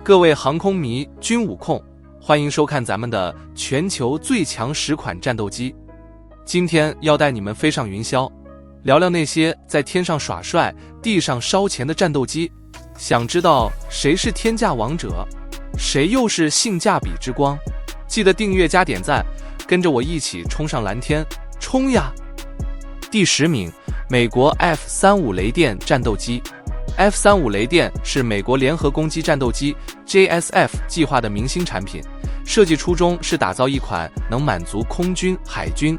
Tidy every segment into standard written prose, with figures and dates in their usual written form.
各位航空迷、军武控，欢迎收看咱们的全球最强10款战斗机。今天要带你们飞上云霄，聊聊那些在天上耍帅、地上烧钱的战斗机。想知道谁是天价王者，谁又是性价比之光？记得订阅加点赞，跟着我一起冲上蓝天，冲呀！第10名，美国 F-35雷电战斗机。F-35雷电是美国联合攻击战斗机 JSF 计划的明星产品，设计初衷是打造一款能满足空军、海军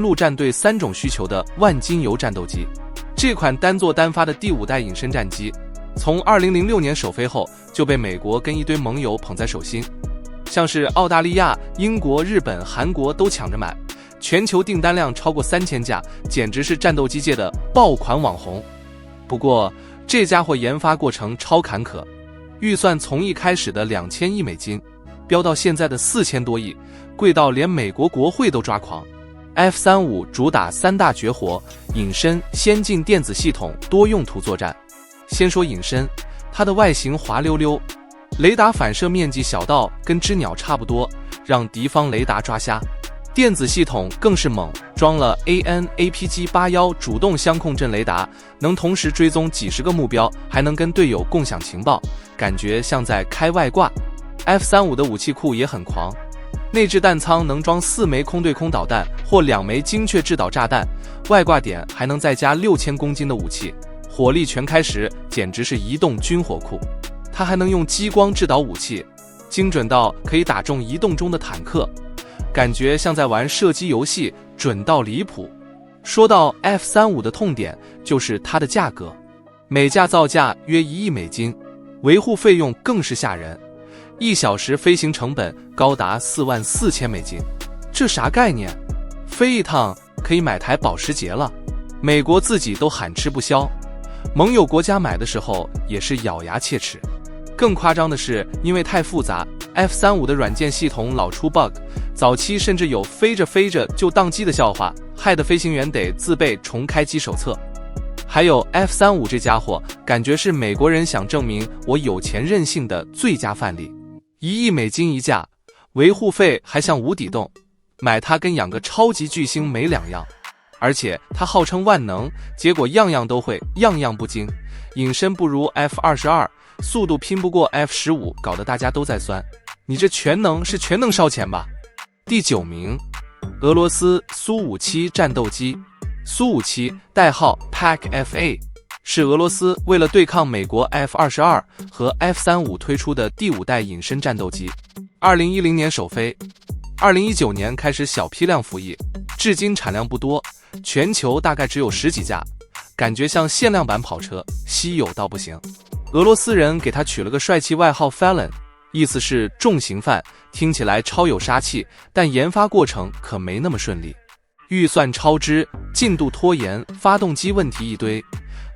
陆战队3种需求的万金油战斗机。这款单做单发的第5代隐身战机，从2006年首飞后就被美国跟一堆盟友捧在手心，像是澳大利亚、英国、日本、韩国都抢着买，全球订单量超过3000架，简直是战斗机界的爆款网红。不过这家伙研发过程超坎坷，预算从一开始的2000亿美金飙到现在的4000多亿，贵到连美国国会都抓狂。F-35主打3大绝活：隐身、先进电子系统、多用途作战。先说隐身，它的外形滑溜溜，雷达反射面积小到跟只鸟差不多，让敌方雷达抓瞎。电子系统更是猛，装了 AN/APG-81主动相控阵雷达，能同时追踪几十个目标，还能跟队友共享情报，感觉像在开外挂。F-35的武器库也很狂，内置弹仓能装4枚空对空导弹或2枚精确制导炸弹，外挂点还能再加6000公斤的武器，火力全开时简直是移动军火库。它还能用激光制导武器，精准到可以打中移动中的坦克，感觉像在玩射击游戏，准到离谱。说到 F-35的痛点，就是它的价格，每架造价约1亿美金，维护费用更是吓人，1小时飞行成本高达44000美金，这啥概念？飞一趟可以买台保时捷了。美国自己都喊吃不消，盟友国家买的时候也是咬牙切齿。更夸张的是，因为太复杂， F-35的软件系统老出 bug， 早期甚至有飞着飞着就宕机的笑话，害得飞行员得自备重开机手册。还有 F-35这家伙，感觉是美国人想证明我有钱任性的最佳范例。1亿美金一架，维护费还像无底洞，买它跟养个超级巨星没两样。而且它号称万能，结果样样都会，样样不精。隐身不如 F-22， 速度拼不过 F-15， 搞得大家都在酸。你这全能是全能烧钱吧？第9名，俄罗斯苏57战斗机。苏57代号 PAK-FA， 是俄罗斯为了对抗美国 F-22 和 F-35推出的第5代隐身战斗机。2010年首飞，2019年开始小批量服役，至今产量不多，全球大概只有10几架，感觉像限量版跑车，稀有到不行。俄罗斯人给他取了个帅气外号 Felon， 意思是重刑犯，听起来超有杀气，但研发过程可没那么顺利，预算超支，进度拖延，发动机问题一堆，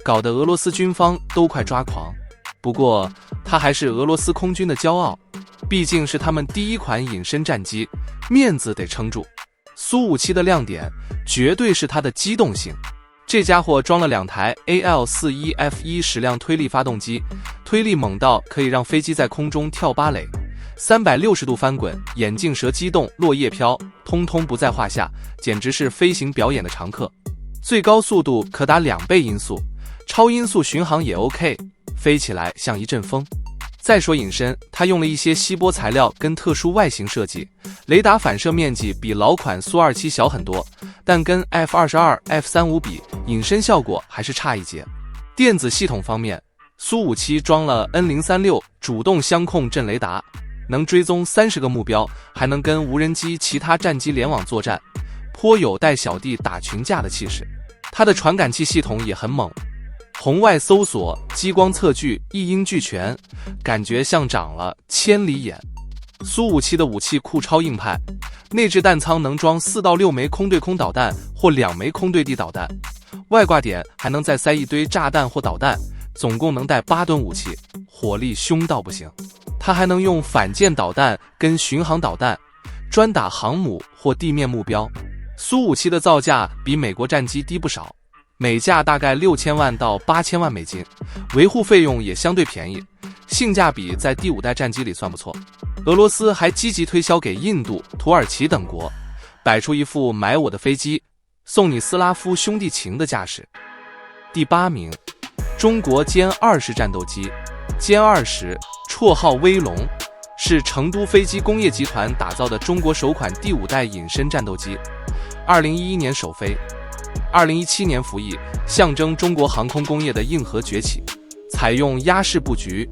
搞得俄罗斯军方都快抓狂。不过他还是俄罗斯空军的骄傲，毕竟是他们第1款隐身战机，面子得撑住。苏57的亮点绝对是它的机动性，这家伙装了2台 AL41F1 矢量推力发动机，推力猛到可以让飞机在空中跳芭蕾，360度翻滚，眼镜蛇机动，落叶飘，通通不在话下，简直是飞行表演的常客。最高速度可达2倍音速，超音速巡航也 OK， 飞起来像一阵风。再说隐身，它用了一些锡箔材料跟特殊外形设计，雷达反射面积比老款苏27小很多，但跟 F-22、F-35 比，隐身效果还是差一截。电子系统方面，苏57装了 N036 主动相控阵雷达，能追踪30个目标，还能跟无人机其他战机联网作战，颇有带小弟打群架的气势。它的传感器系统也很猛，红外搜索、激光测距一应俱全，感觉像长了千里眼。苏57的武器库超硬派，内置弹仓能装4到6枚空对空导弹或2枚空对地导弹，外挂点还能再塞一堆炸弹或导弹，总共能带8吨武器，火力凶到不行。它还能用反舰导弹跟巡航导弹，专打航母或地面目标。苏57的造价比美国战机低不少，每架大概6000万到8000万美金，维护费用也相对便宜，性价比在第5代战机里算不错。俄罗斯还积极推销给印度、土耳其等国，摆出一副买我的飞机，送你斯拉夫兄弟情的架势。第8名，中国歼20战斗机。歼20，绰号威龙，是成都飞机工业集团打造的中国首款第5代隐身战斗机。2011年首飞，2017年服役，象征中国航空工业的硬核崛起。采用压式布局，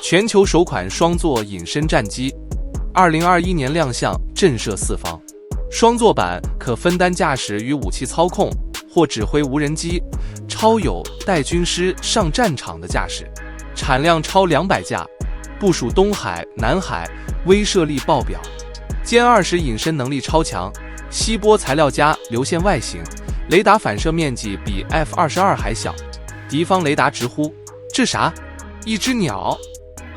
全球首款双座隐身战机。2021年亮相，震慑四方。双座版可分担驾驶与武器操控，或指挥无人机，超有带军师上战场的架势。产量超200架，部署东海、南海，威慑力爆表。歼20隐身能力超强，吸波材料加流线外形，雷达反射面积比 F-22还小。敌方雷达直呼：这啥？一只鸟？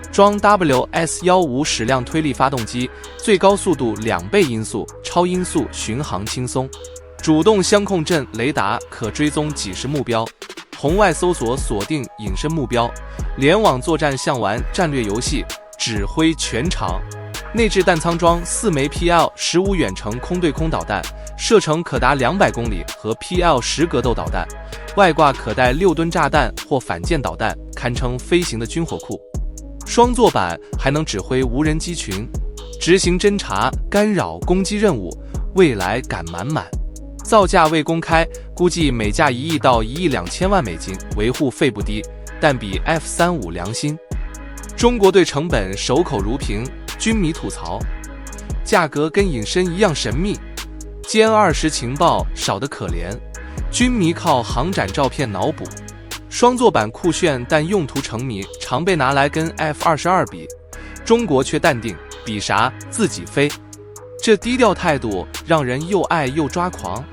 装 WS-15矢量推力发动机，最高速度2倍音速，超音速巡航轻松。主动相控阵雷达可追踪几十目标，红外搜索锁定隐身目标，联网作战像玩战略游戏，指挥全场。内置弹舱装4枚 PL-15远程空对空导弹，射程可达200公里和 PL-10格斗导弹，外挂可带6吨炸弹或反舰导弹，堪称飞行的军火库。双座版还能指挥无人机群，执行侦察、干扰、攻击任务，未来感满满。造价未公开，估计每架1亿到1亿2千万美金，维护费不低，但比 F-35良心。中国队成本守口如瓶，军迷吐槽，价格跟隐身一样神秘。歼20情报少得可怜，军迷靠航展照片脑补。双座版酷炫，但用途成谜，常被拿来跟 F-22比，中国却淡定，比啥自己飞。这低调态度让人又爱又抓狂。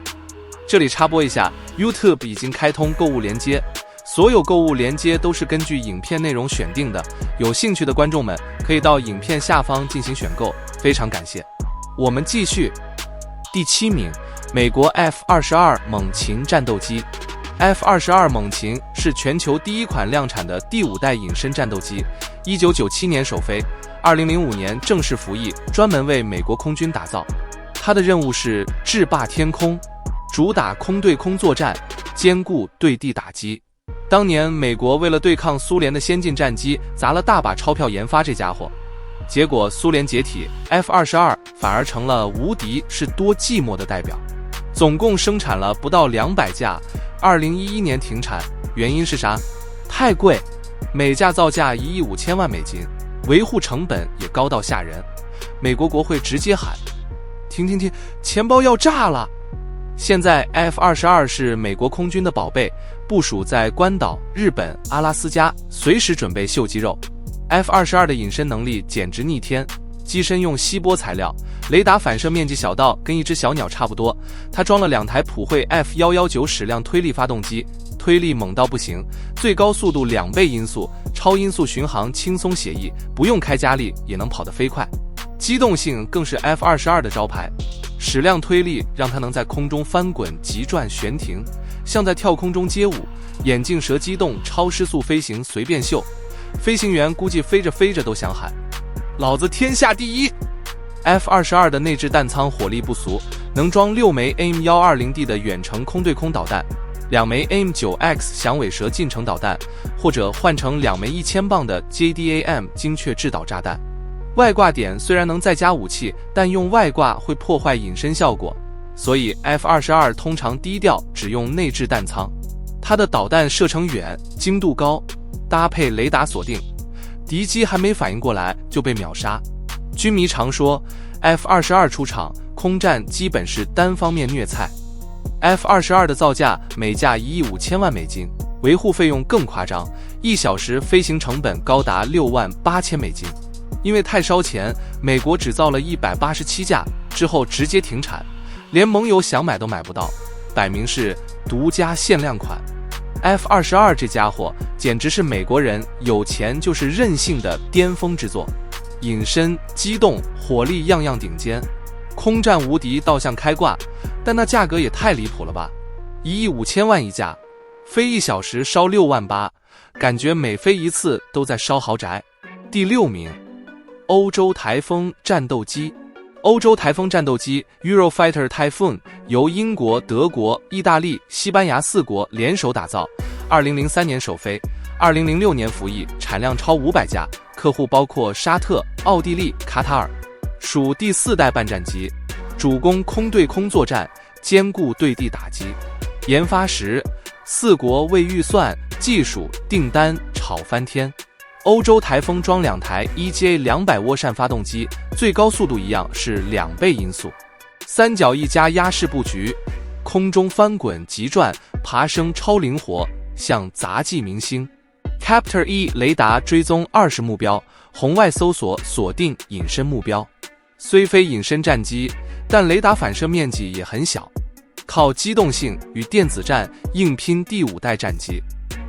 这里插播一下， YouTube 已经开通购物连接，所有购物连接都是根据影片内容选定的，有兴趣的观众们可以到影片下方进行选购，非常感谢。我们继续。第7名，美国 F-22猛禽战斗机。F-22猛禽是全球第1款量产的第5代隐身战斗机，1997年首飞，2005年正式服役，专门为美国空军打造。它的任务是制霸天空，主打空对空作战，兼顾对地打击。当年美国为了对抗苏联的先进战机，砸了大把钞票研发这家伙，结果苏联解体， F-22反而成了无敌是多寂寞的代表。总共生产了不到200架，2011年停产，原因是啥？太贵，每架造价1亿5千万美金，维护成本也高到吓人。美国国会直接喊：停，钱包要炸了！现在 F-22是美国空军的宝贝，部署在关岛、日本、阿拉斯加，随时准备秀肌肉。F-22的隐身能力简直逆天，机身用锡箔材料，雷达反射面积小到跟一只小鸟差不多。它装了2台普惠 F-119矢量推力发动机，推力猛到不行，最高速度2倍音速，超音速巡航轻松写意，不用开加力也能跑得飞快。机动性更是 F-22的招牌，矢量推力让它能在空中翻滚、急转、悬停，像在跳空中街舞。眼镜蛇机动，超失速飞行随便秀，飞行员估计飞着飞着都想喊：老子天下第一！ F-22的内置弹舱火力不俗，能装6枚 AIM-120D 的远程空对空导弹，2枚 AIM-9X 响尾蛇近程导弹，或者换成2枚1000磅的 JDAM 精确制导炸弹。外挂点虽然能再加武器，但用外挂会破坏隐身效果，所以 F-22通常低调，只用内置弹舱。它的导弹射程远，精度高，搭配雷达锁定，敌机还没反应过来就被秒杀。军迷常说 F-22出场，空战基本是单方面虐菜。F-22的造价每架1亿5千万美金，维护费用更夸张，1小时飞行成本高达6万8千美金。因为太烧钱，美国只造了187架，之后直接停产，连盟友想买都买不到，摆明是独家限量款。F-22这家伙简直是美国人有钱就是任性的巅峰之作，隐身、机动、火力样样顶尖，空战无敌倒像开挂，但那价格也太离谱了吧！1亿5千万一架，飞1小时烧6万8，感觉每飞一次都在烧豪宅。第6名，欧洲台风战斗机。欧洲台风战斗机 Eurofighter Typhoon 由英国、德国、意大利、西班牙4国联手打造，2003年首飞，2006年服役，产量超500架，客户包括沙特、奥地利、卡塔尔，属第4代半战机，主攻空对空作战，兼顾对地打击。研发时，4国为预算、技术、订单吵翻天。欧洲台风装2台 EGA 200涡扇发动机，最高速度一样是2倍音速。3脚翼加压式布局，空中翻滚急转，爬升超灵活，像杂技明星。Captor E 雷达追踪20目标，红外搜索锁定隐身目标。虽非隐身战机，但雷达反射面积也很小，靠机动性与电子战硬拼第5代战机。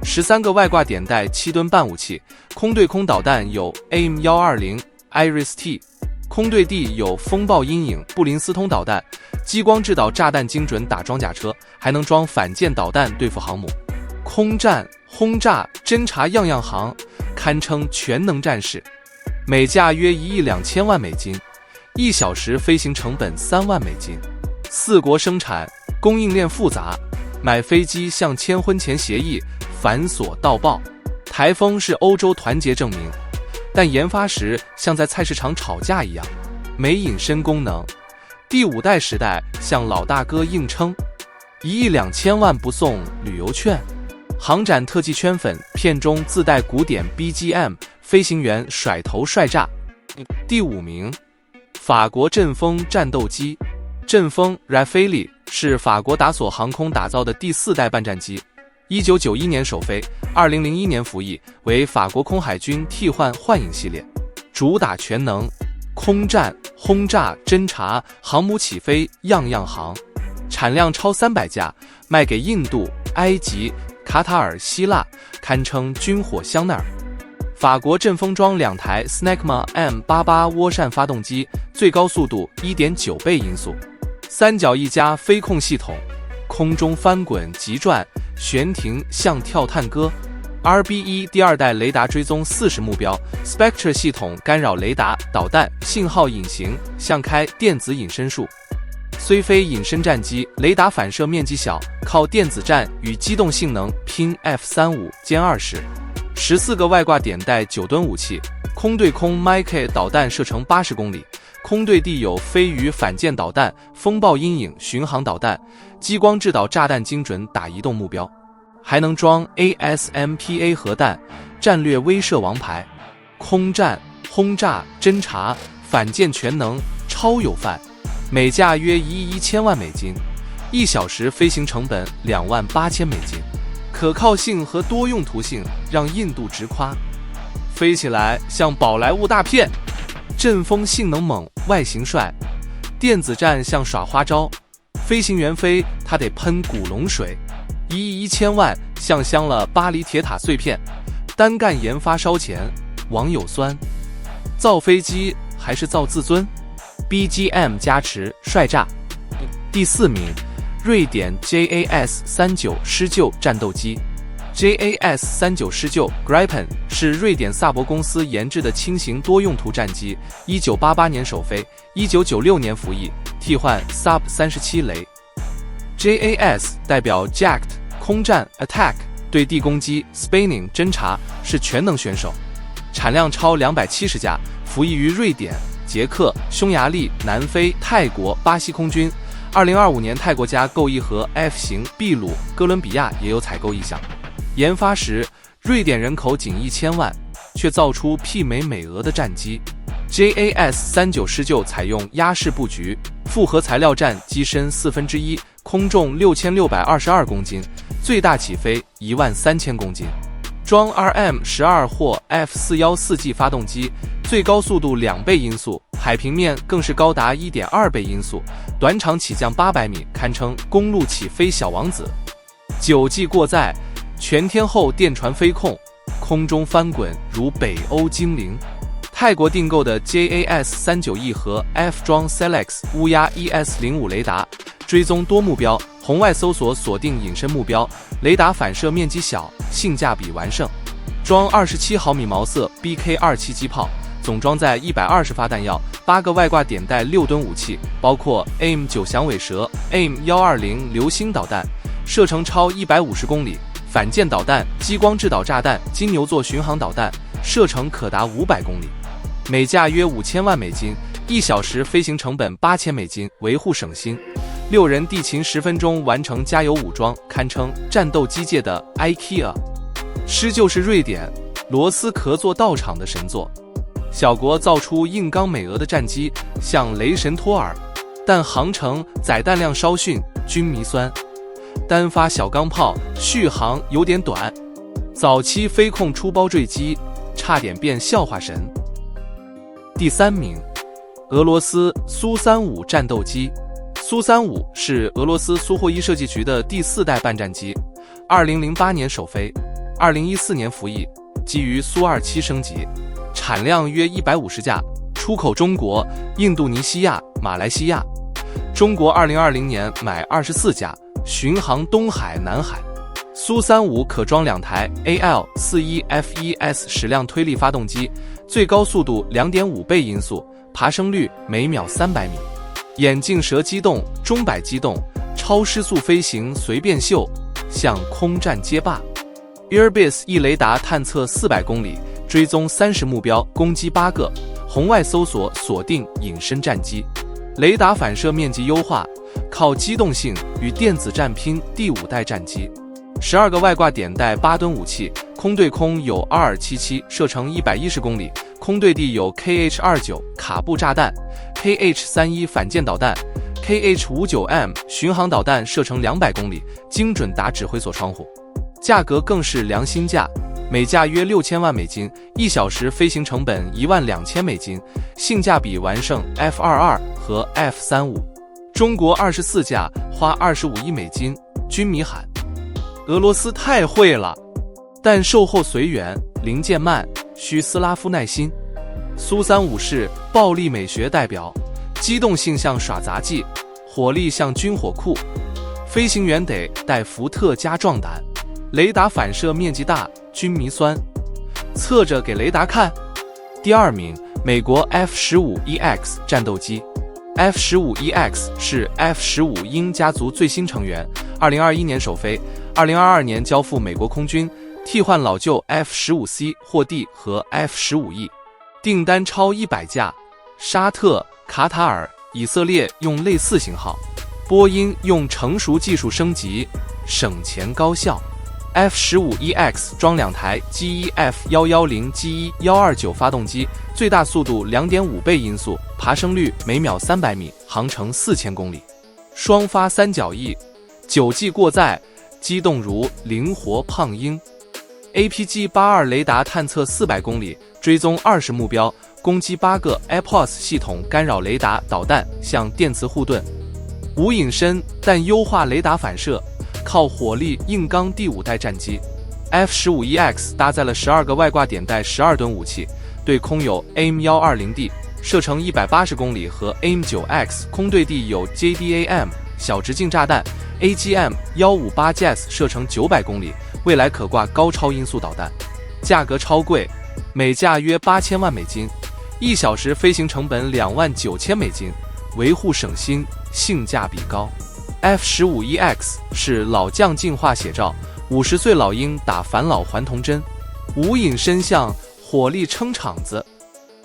13个外挂点带7吨半武器，空对空导弹有 AIM-120、IRIS-T， 空对地有风暴阴影、布林斯通导弹，激光制导炸弹精准打装甲车，还能装反舰导弹对付航母。空战、轰炸、侦察样样行，堪称全能战士。每架约1亿2千万美金，1小时飞行成本3万美金。4国生产，供应链复杂，买飞机像签婚前协议，繁琐到爆。台风是欧洲团结证明，但研发时像在菜市场吵架一样，没隐身功能。第5代时代向老大哥硬撑，1亿2千万不送旅游券。航展特技圈粉，片中自带古典 BGM， 飞行员甩头帅炸。第5名，法国阵风战斗机。阵风 Rafale 是法国达索航空打造的第4代半战机，1991年首飞，2001年服役，为法国空海军替换幻影系列，主打全能，空战、轰炸、侦察、航母起飞样样行，产量超300架，卖给印度、埃及、卡塔尔、希腊，堪称军火香奈儿。法国阵风装2台 Snecma M88 涡扇发动机，最高速度 1.9 倍音速，3脚翼加飞控系统，空中翻滚急转，悬停像跳探戈。RBE 第2代雷达追踪40目标 ，Spectre 系统干扰雷达、导弹、信号隐形，像开电子隐身术。虽非隐身战机，雷达反射面积小，靠电子战与机动性能拼 F-35歼20，14个外挂点带9吨武器，空对空 Mike 导弹射程80公里，空对地有飞鱼反舰导弹、风暴阴影巡航导弹，激光制导炸弹精准打移动目标，还能装 ASMPA 核弹，战略威慑王牌。空战、轰炸、侦察、反舰全能，超有范。每架约1亿1千万美金，1小时飞行成本2万8千美金，可靠性和多用途性让印度直夸，飞起来像宝莱坞大片。阵风性能猛，外形帅，电子战像耍花招，飞行员飞他得喷古龙水，1亿1千万像镶了巴黎铁塔碎片，单干研发烧钱，网友酸。造飞机还是造自尊？BGM 加持，帅炸。第4名，瑞典 JAS-39施救战斗机。JAS-39施救 Gripen 是瑞典萨博公司研制的轻型多用途战机，1988年首飞，1996年服役，替换 Sub-37雷。JAS 代表 Jacked 空战 Attack 对地攻击 Spinning 侦察，是全能选手，产量超270架，服役于瑞典、捷克、匈牙利、南非、泰国、巴西空军。2025年泰国加购一盒 F 型，秘鲁、哥伦比亚也有采购意向。研发时，瑞典人口仅1000万，却造出媲美美俄的战机。JAS-39施救采用压式布局，复合材料战机身1/4，空重6622公斤，最大起飞13000公斤。装 RM-12 或 F414G 发动机，最高速度2倍音速，海平面更是高达1.2倍音速，短场起降800米，堪称公路起飞小王子。9G 过载，全天候电传飞控，空中翻滚如北欧精灵。泰国订购的 JAS-39E 和 F 装 Selex 乌鸦 ES-05 雷达，追踪多目标，红外搜索锁定隐身目标，雷达反射面积小，性价比完胜。装27毫米毛瑟 BK-27 机炮，总装载120发弹药，8个外挂点带6吨武器，包括 AIM-9响尾蛇、AIM-120流星导弹，射程超150公里；反舰导弹、激光制导炸弹、金牛座巡航导弹，射程可达500公里，每架约5000万美金，1小时飞行成本8000美金，维护省心。6人地勤10分钟完成加油武装，堪称战斗机界的 IKEA。狮就是瑞典罗斯壳座道场的神作。小国造出硬刚美俄的战机，像雷神托尔，但航程载弹量稍逊，军迷酸。单发小钢炮续航有点短，早期飞控出包坠机，差点变笑话神。第3名，俄罗斯苏35战斗机。苏35是俄罗斯苏霍伊设计局的第4代半战机，2008年首飞，2014年服役，基于苏27升级，产量约150架，出口中国、印度尼西亚、马来西亚。中国2020年买24架，巡航东海、南海。苏35可装2台 AL-41F1S 矢量推力发动机，最高速度 2.5 倍音速，爬升率每秒300米。眼镜蛇机动、钟摆机动，超失速飞行随便秀，像空战街霸。Airbus 一雷达探测400公里，追踪30目标，攻击8个，红外搜索锁定隐身战机。雷达反射面积优化，靠机动性与电子战拼第5代战机。12个外挂点带8吨武器，空对空有 2277，射程110公里，空对地有 KH-29 卡布炸弹、KH-31 反舰导弹、KH-59M 巡航导弹，射程200公里，精准打指挥所窗户。价格更是良心价，每架约6000万美金，1小时飞行成本12000美金，性价比完胜 F-22 和 F-35。中国24架花25亿美金，军迷喊俄罗斯太会了，但售后随缘，零件慢，需斯拉夫耐心。苏35是暴力美学代表，机动性像耍杂技，火力像军火库，飞行员得带福特加壮胆，雷达反射面积大，军迷酸，侧着给雷达看。第2名，美国 F-15EX 战斗机。F-15EX 是 F-15鹰家族最新成员，2021年首飞，2022年交付美国空军，替换老旧 F-15C 霍蒂和 F-15E， 订单超100架。沙特、卡塔尔、以色列用类似型号，波音用成熟技术升级，省钱高效。F-15EX 装2台 GE-F110、GE-129 发动机，最大速度 2.5 倍音速，爬升率每秒300米，航程4000公里。双发三角翼，9记过载，机动如灵活胖鹰。APG-82 雷达探测400公里，追踪20目标，攻击8个 APOS 系统干扰雷达导弹，像电磁护盾。无隐身，但优化雷达反射，靠火力硬刚第5代战机。F-15EX 搭载了12个外挂点带12吨武器，对空有 AIM-120D 射程180公里和 AIM-9X， 空对地有 JDAM 小直径炸弹、AGM-158 JAS 射程900公里，未来可挂高超音速导弹。价格超贵，每架约8000万美金，1小时飞行成本29000美金，维护省心，性价比高。F-15EX 是老将进化写照，50岁老鹰打返老还童针，无隐身像火力撑场子。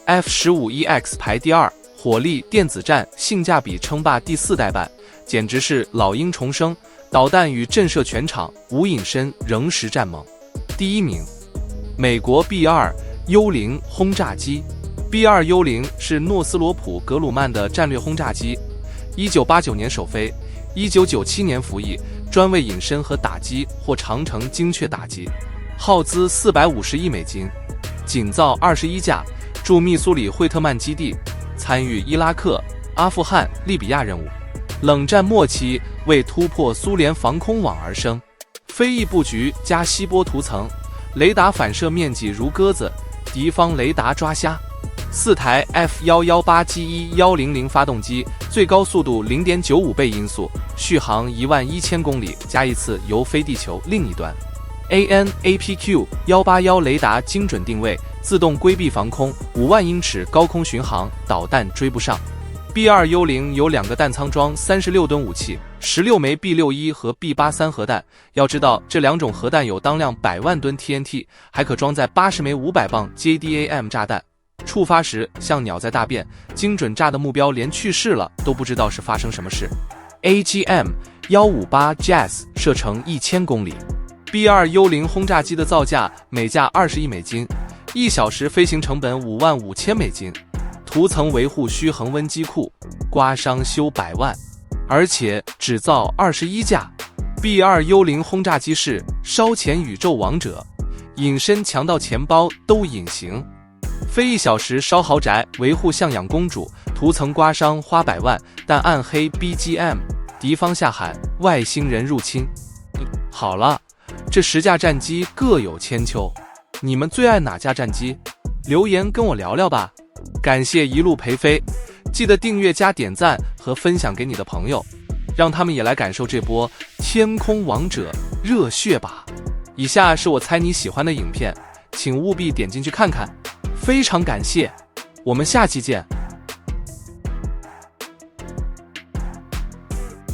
F-15EX 排第2，火力电子战性价比称霸第4代版，简直是老鹰重生，导弹与震慑全场，无隐身仍时战猛。第1名，美国 B-2 幽灵轰炸机。B-2 幽灵是诺斯罗普·格鲁曼的战略轰炸机，1989年首飞，1997年服役，专为隐身和打击或长程精确打击，耗资450亿美金，仅造21架，驻密苏里惠特曼基地，参与伊拉克、阿富汗、利比亚任务。冷战末期为突破苏联防空网而生，飞翼布局加锡箔涂层，雷达反射面积如鸽子，敌方雷达抓瞎。4台 F118GE100 发动机，最高速度 0.95 倍音速，续航11000公里，加一次游飞地球另一端。AN/APQ-181雷达精准定位，自动规避防空，5万英尺高空巡航，导弹追不上。B2 幽灵有2个弹仓装36吨武器，16枚 B61 和 B83 核弹。要知道，这2种核弹有当量100万吨 TNT， 还可装载80枚500磅 JDAM 炸弹。触发时像鸟在大便，精准炸的目标连去世了都不知道是发生什么事。AGM-158 Jazz 射程1000公里。B2 幽灵轰炸机的造价每架20亿美金，1小时飞行成本55000美金。涂层维护需恒温机库，刮伤修100万，而且只造21架。B2 幽灵轰炸机是烧钱宇宙王者，隐身强盗钱包都隐形。飞1小时烧豪宅，维护向阳公主，涂层刮伤花100万，但暗黑 BGM， 敌方下海，外星人入侵。好了，这10架战机各有千秋，你们最爱哪架战机？留言跟我聊聊吧。感谢一路陪飞，记得订阅加点赞和分享给你的朋友，让他们也来感受这波天空王者热血吧。以下是我猜你喜欢的影片，请务必点进去看看，非常感谢，我们下期见。